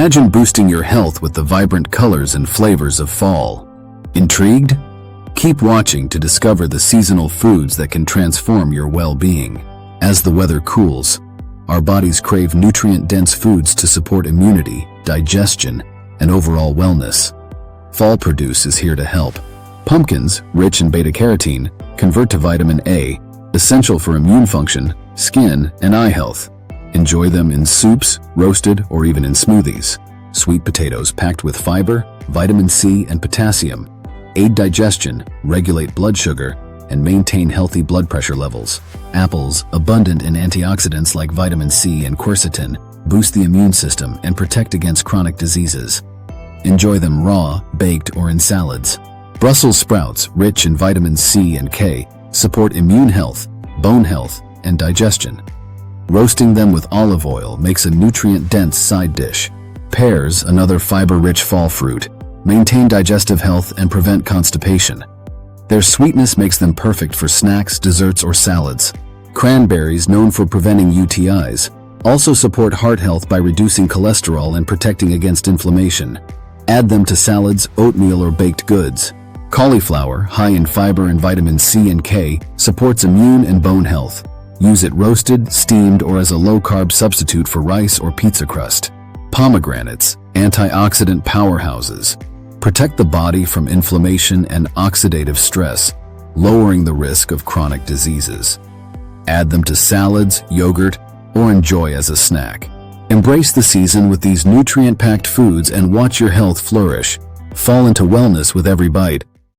Imagine boosting your health with the vibrant colors and flavors of fall. Intrigued? Keep watching to discover the seasonal foods that can transform your well-being. As the weather cools, our bodies crave nutrient-dense foods to support immunity, digestion, and overall wellness. Fall produce is here to help. Pumpkins, rich in beta-carotene, convert to vitamin A, essential for immune function, skin, and eye health. Enjoy them in soups, roasted, or even in smoothies. Sweet potatoes packed with fiber, vitamin C, and potassium aid digestion, regulate blood sugar, and maintain healthy blood pressure levels. Apples, abundant in antioxidants like vitamin C and quercetin, boost the immune system and protect against chronic diseases. Enjoy them raw, baked, or in salads. Brussels sprouts, rich in vitamins C and K, support immune health, bone health, and digestion. Roasting them with olive oil makes a nutrient-dense side dish. Pears, another fiber-rich fall fruit, maintain digestive health and prevent constipation. Their sweetness makes them perfect for snacks, desserts, or salads. Cranberries, known for preventing UTIs, also support heart health by reducing cholesterol and protecting against inflammation. Add them to salads, oatmeal, or baked goods. Cauliflower, high in fiber and vitamin C and K, supports immune and bone health. Use it roasted, steamed, or as a low-carb substitute for rice or pizza crust. Pomegranates, antioxidant powerhouses, protect the body from inflammation and oxidative stress, lowering the risk of chronic diseases. Add them to salads, yogurt, or enjoy as a snack. Embrace the season with these nutrient-packed foods and watch your health flourish. Fall into wellness with every bite.